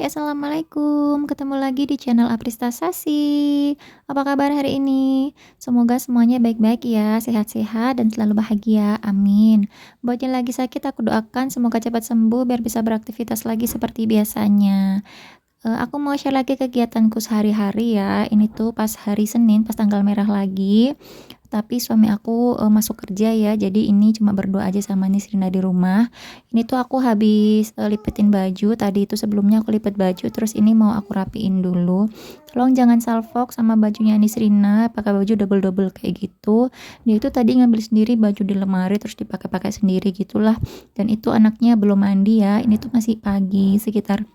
Assalamualaikum. Ketemu lagi di channel Aprista Sasi. Apa kabar hari ini? Semoga semuanya baik-baik ya, sehat-sehat dan selalu bahagia. Amin. Buat yang lagi sakit, aku doakan semoga cepat sembuh biar bisa beraktivitas lagi seperti biasanya. Aku mau share lagi kegiatanku sehari-hari ya. Ini tuh pas hari Senin, pas tanggal merah lagi. Tapi suami aku masuk kerja ya, jadi ini cuma berdua aja sama Nisrina di rumah. Ini tuh aku habis lipetin baju. Tadi itu sebelumnya aku lipet baju, terus ini mau aku rapiin dulu. Tolong jangan salfok sama bajunya Nisrina, pakai baju double-double kayak gitu. Dia itu tadi ngambil sendiri baju di lemari terus dipakai-pakai sendiri gitulah. Dan itu anaknya belum mandi ya. Ini tuh masih pagi, sekitar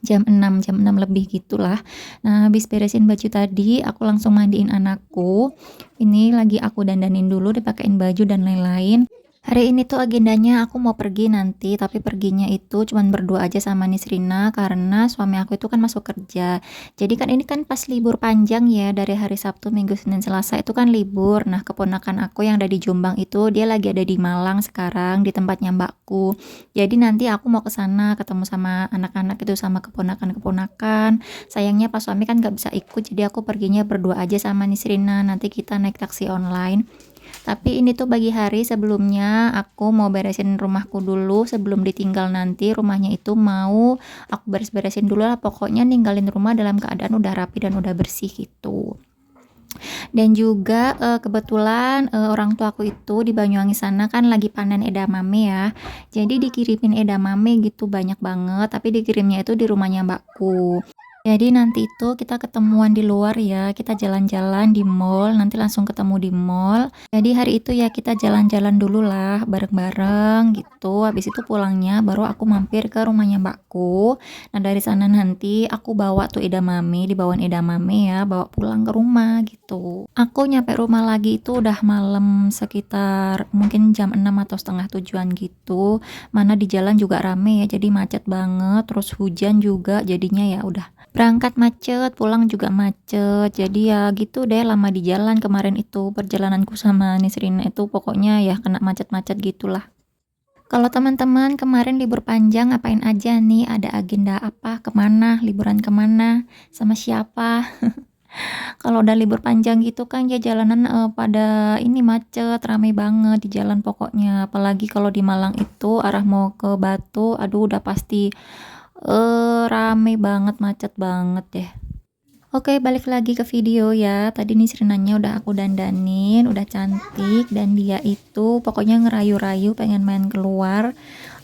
jam 6 lebih gitulah. Nah, habis beresin baju tadi, aku langsung mandiin anakku. Ini lagi aku dandanin dulu, dipakein baju dan lain-lain. Hari ini tuh agendanya aku mau pergi nanti, tapi perginya itu cuman berdua aja sama Nisrina karena suami aku itu kan masuk kerja. Jadi kan ini kan pas libur panjang ya, dari hari Sabtu, Minggu, Senin, Selasa itu kan libur. Nah, keponakan aku yang ada di Jombang itu dia lagi ada di Malang sekarang di tempatnya mbakku. Jadi nanti aku mau ke sana ketemu sama anak-anak itu sama keponakan-keponakan. Sayangnya pas suami kan nggak bisa ikut, jadi aku perginya berdua aja sama Nisrina. Nanti kita naik taksi online. Tapi ini tuh pagi hari sebelumnya aku mau beresin rumahku dulu sebelum ditinggal nanti. Rumahnya itu mau aku beres-beresin dulu lah, pokoknya ninggalin rumah dalam keadaan udah rapi dan udah bersih gitu. Dan juga kebetulan orang tua aku itu di Banyuwangi sana kan lagi panen edamame ya. Jadi dikirimin edamame gitu banyak banget, tapi dikirimnya itu di rumahnya mbakku. Jadi nanti itu kita ketemuan di luar ya, kita jalan-jalan di mall, nanti langsung ketemu di mall. Jadi hari itu ya kita jalan-jalan dulu lah bareng-bareng gitu. Habis itu pulangnya baru aku mampir ke rumahnya mbakku. Nah dari sana nanti aku bawa tuh edamame, dibawain edamame ya, bawa pulang ke rumah gitu. Aku nyampe rumah lagi itu udah malam sekitar mungkin jam 6 atau setengah tujuan gitu. Mana di jalan juga rame ya, jadi macet banget, terus hujan juga jadinya ya udah. Berangkat macet, pulang juga macet. Jadi ya gitu deh lama di jalan kemarin itu perjalananku sama Nisrina itu pokoknya ya kena macet-macet gitulah. Kalau teman-teman kemarin libur panjang ngapain aja nih? Ada agenda apa? Kemana? Liburan kemana? Sama siapa? Kalau udah libur panjang gitu kan ya jalanan pada ini macet, rame banget di jalan pokoknya. Apalagi kalau di Malang itu arah mau ke Batu, aduh udah pasti rame banget, macet banget deh. Oke, balik lagi ke video ya. Tadi nih Srinanya udah aku dandanin, udah cantik dan dia itu pokoknya ngerayu-rayu pengen main keluar.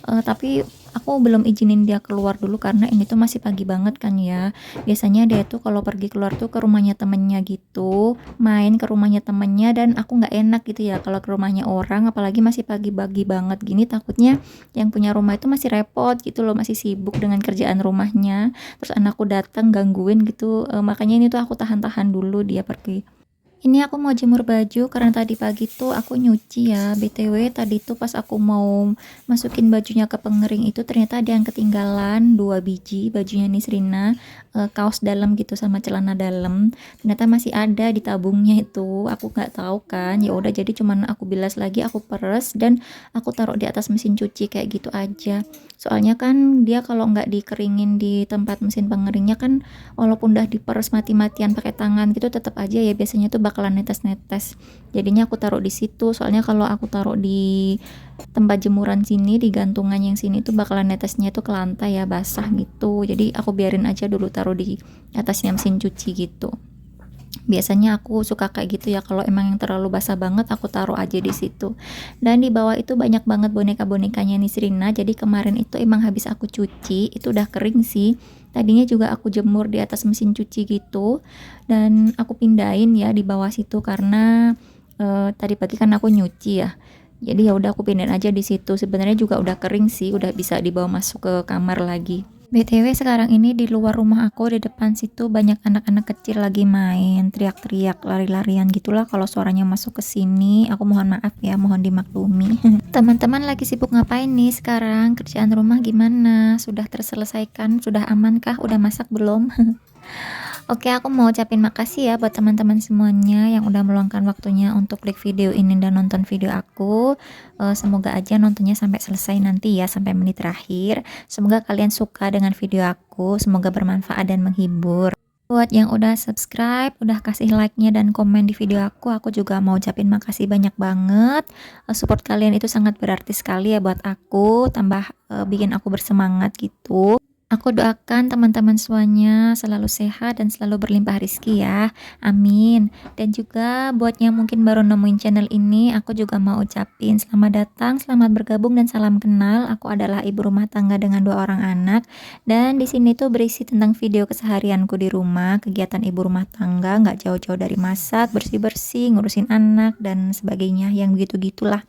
Tapi aku belum izinin dia keluar dulu karena ini tuh masih pagi banget kan ya. Biasanya dia tuh kalau pergi keluar tuh ke rumahnya temennya gitu, main ke rumahnya temennya, dan aku nggak enak gitu ya kalau ke rumahnya orang, apalagi masih pagi-pagi banget gini, takutnya yang punya rumah itu masih repot gitu loh, masih sibuk dengan kerjaan rumahnya. Terus anakku datang gangguin gitu, makanya ini tuh aku tahan-tahan dulu dia pergi. Ini aku mau jemur baju karena tadi pagi tuh aku nyuci ya. BTW tadi tuh pas aku mau masukin bajunya ke pengering itu ternyata ada yang ketinggalan 2 biji bajunya Nisrina, kaos dalam gitu sama celana dalam. Ternyata masih ada di tabungnya itu. Aku nggak tahu kan. Ya udah jadi cuman aku bilas lagi, aku peres dan aku taruh di atas mesin cuci kayak gitu aja. Soalnya kan dia kalau nggak dikeringin di tempat mesin pengeringnya kan walaupun udah diperes mati-matian pakai tangan gitu tetap aja ya biasanya tuh bakalan netes-netes. Jadinya aku taruh di situ. Soalnya kalau aku taruh di tempat jemuran sini, di gantungan yang sini tuh bakalan netesnya tuh ke lantai ya, basah gitu. Jadi aku biarin aja dulu taruh di atasnya mesin cuci gitu. Biasanya aku suka kayak gitu ya, kalau emang yang terlalu basah banget aku taruh aja di situ. Dan di bawah itu banyak banget boneka-bonekanya Nisrina. Jadi kemarin itu emang habis aku cuci, itu udah kering sih. Tadinya juga aku jemur di atas mesin cuci gitu dan aku pindahin ya di bawah situ karena tadi pagi kan aku nyuci ya. Jadi ya udah aku pindahin aja di situ. Sebenarnya juga udah kering sih, udah bisa dibawa masuk ke kamar lagi. BTW sekarang ini di luar rumah aku di depan situ banyak anak-anak kecil lagi main, teriak-teriak, lari-larian gitulah. Kalau suaranya masuk ke sini, aku mohon maaf ya, mohon dimaklumi. Teman-teman lagi sibuk ngapain nih sekarang? Kerjaan rumah gimana? Sudah terselesaikan? Sudah amankah? Udah masak belum? Oke, aku mau ucapin makasih ya buat teman-teman semuanya yang udah meluangkan waktunya untuk klik video ini dan nonton video aku. Semoga aja nontonnya sampai selesai nanti ya, sampai menit terakhir. Semoga kalian suka dengan video aku, semoga bermanfaat dan menghibur. Buat yang udah subscribe, udah kasih like-nya dan komen di video aku juga mau ucapin makasih banyak banget. Support kalian itu sangat berarti sekali ya buat aku, tambah bikin aku bersemangat gitu. Aku doakan teman-teman semuanya selalu sehat dan selalu berlimpah rezeki ya. Amin. Dan juga buat yang mungkin baru nemuin channel ini, aku juga mau ucapin selamat datang, selamat bergabung dan salam kenal. Aku adalah ibu rumah tangga dengan 2 orang anak. Dan di sini tuh berisi tentang video keseharianku di rumah, kegiatan ibu rumah tangga, nggak jauh-jauh dari masak, bersih-bersih, ngurusin anak dan sebagainya yang begitu-gitulah.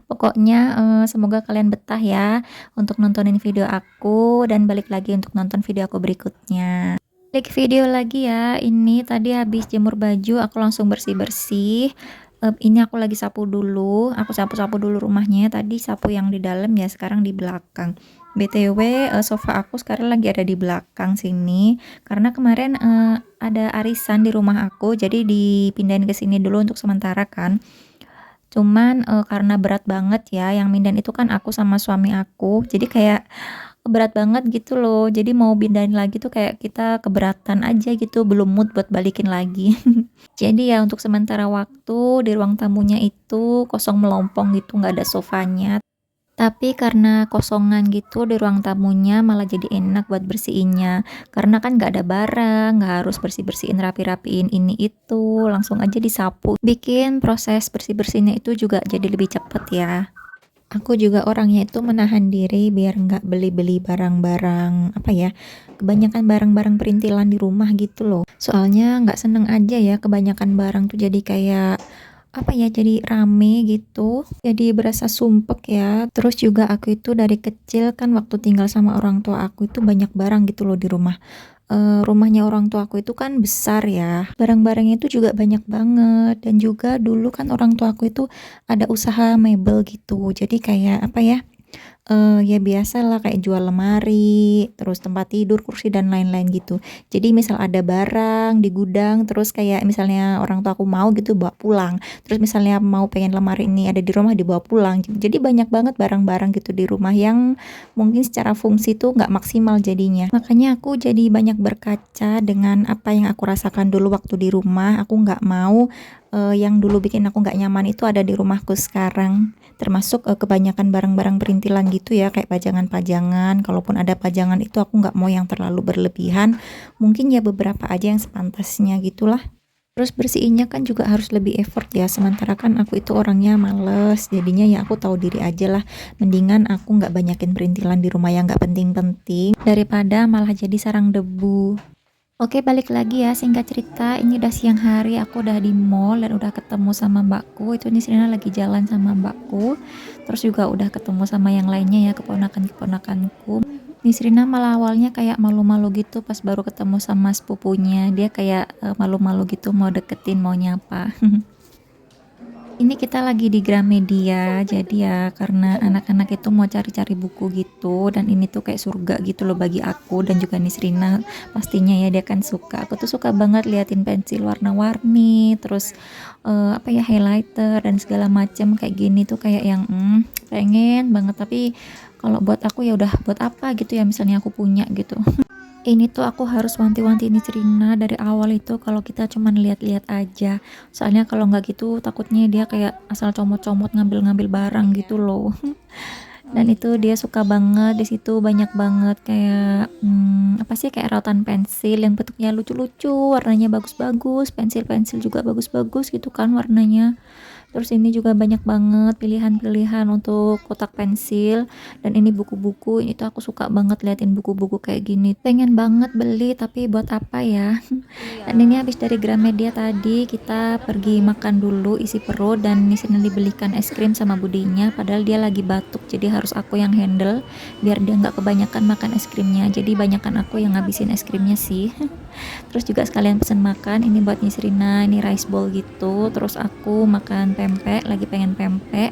Pokoknya semoga kalian betah ya untuk nontonin video aku dan balik lagi untuk nonton video aku berikutnya. Klik video lagi ya. Ini tadi habis jemur baju, aku langsung bersih-bersih. Ini aku lagi sapu dulu. Aku sapu-sapu dulu rumahnya. Tadi sapu yang di dalam ya, sekarang di belakang. BTW, sofa aku sekarang lagi ada di belakang sini karena kemarin ada arisan di rumah aku, jadi dipindahin ke sini dulu untuk sementara kan. Cuman, karena berat banget ya, yang mindahin itu kan aku sama suami aku, jadi kayak berat banget gitu loh. Jadi mau pindahin lagi tuh kayak kita keberatan aja gitu, belum mood buat balikin lagi. Jadi ya untuk sementara waktu di ruang tamunya itu kosong melompong gitu, nggak ada sofanya. Tapi karena kosongan gitu di ruang tamunya malah jadi enak buat bersihinnya. Karena kan nggak ada barang, nggak harus bersih-bersihin rapi-rapiin ini itu, langsung aja disapu. Bikin proses bersih-bersihnya itu juga jadi lebih cepet ya. Aku juga orangnya itu menahan diri biar nggak beli-beli barang-barang apa ya, kebanyakan barang-barang perintilan di rumah gitu loh. Soalnya nggak seneng aja ya kebanyakan barang tuh jadi kayak apa ya, jadi rame gitu, jadi berasa sumpek ya. Terus juga aku itu dari kecil kan waktu tinggal sama orang tua aku itu banyak barang gitu loh di rumah. Rumahnya orang tua aku itu kan besar ya, barang-barangnya itu juga banyak banget. Dan juga dulu kan orang tua aku itu ada usaha mebel gitu, jadi kayak apa ya, ya biasalah kayak jual lemari, terus tempat tidur, kursi, dan lain-lain gitu. Jadi misal ada barang di gudang, terus kayak misalnya orang tua aku mau gitu bawa pulang. Terus misalnya mau pengen lemari ini ada di rumah dibawa pulang. Jadi banyak banget barang-barang gitu di rumah yang mungkin secara fungsi tuh nggak maksimal jadinya. Makanya aku jadi banyak berkaca dengan apa yang aku rasakan dulu waktu di rumah. Aku nggak mau yang dulu bikin aku nggak nyaman itu ada di rumahku sekarang. Termasuk kebanyakan barang-barang perintilan gitu ya, kayak pajangan-pajangan. Kalaupun ada pajangan itu aku nggak mau yang terlalu berlebihan, mungkin ya beberapa aja yang sepantasnya gitulah. Terus bersihinnya kan juga harus lebih effort ya, sementara kan aku itu orangnya males, jadinya ya aku tahu diri aja lah. Mendingan aku nggak banyakin perintilan di rumah yang nggak penting-penting daripada malah jadi sarang debu. Oke, balik lagi ya, singkat cerita, ini udah siang hari, aku udah di mall dan udah ketemu sama mbakku. Itu nih Serena lagi jalan sama mbakku, terus juga udah ketemu sama yang lainnya ya, keponakan-keponakanku. Nih Serena malah awalnya kayak malu-malu gitu pas baru ketemu sama sepupunya, dia kayak malu-malu gitu mau deketin, mau nyapa. Ini kita lagi di Gramedia, jadi ya karena anak-anak itu mau cari-cari buku gitu, dan ini tuh kayak surga gitu loh bagi aku dan juga Nisrina pastinya ya, dia kan suka. Aku tuh suka banget liatin pensil warna-warni, terus apa ya, highlighter dan segala macem kayak gini tuh kayak yang pengen banget, tapi kalau buat aku ya udah buat apa gitu ya, misalnya aku punya gitu. Ini tuh aku harus wanti-wanti ini Rina dari awal itu kalau kita cuman lihat-lihat aja. Soalnya kalau nggak gitu takutnya dia kayak asal comot-comot ngambil-ngambil barang gitu loh. Dan itu dia suka banget, di situ banyak banget kayak apa sih, kayak rautan pensil yang bentuknya lucu-lucu, warnanya bagus-bagus, pensil-pensil juga bagus-bagus gitu kan warnanya. Terus ini juga banyak banget pilihan-pilihan untuk kotak pensil, dan ini buku-buku. Itu aku suka banget liatin buku-buku kayak gini. Pengen banget beli tapi buat apa ya? Dan ini habis dari Gramedia tadi kita pergi makan dulu isi perut, dan di sini dibelikan es krim sama budinya padahal dia lagi batuk. Jadi harus aku yang handle biar dia nggak kebanyakan makan es krimnya. Jadi banyakan aku yang ngabisin es krimnya sih. Terus juga sekalian pesen makan, ini buat Nisrina, ini rice bowl gitu. Terus aku makan pempek, lagi pengen pempek.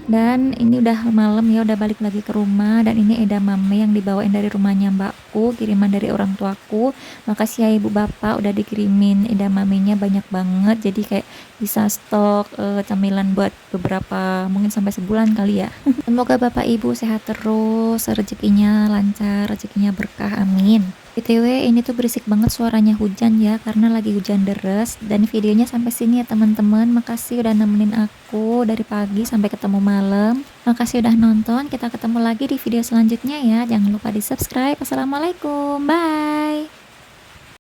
Dan ini udah malam ya, udah balik lagi ke rumah. Dan ini edamame yang dibawain dari rumahnya mbakku, kiriman dari orang tuaku. Makasih ya ibu bapak udah dikirimin edamamenya banyak banget. Jadi kayak bisa stok camilan buat beberapa, mungkin sampai sebulan kali ya. Semoga bapak ibu sehat terus, rezekinya lancar, rezekinya berkah, amin. BTW ini tuh berisik banget suaranya hujan ya, karena lagi hujan deres. Dan videonya sampai sini ya teman-teman. Makasih udah nemenin aku dari pagi sampai ketemu malam. Makasih udah nonton. Kita ketemu lagi di video selanjutnya ya. Jangan lupa di subscribe. Assalamualaikum. Bye.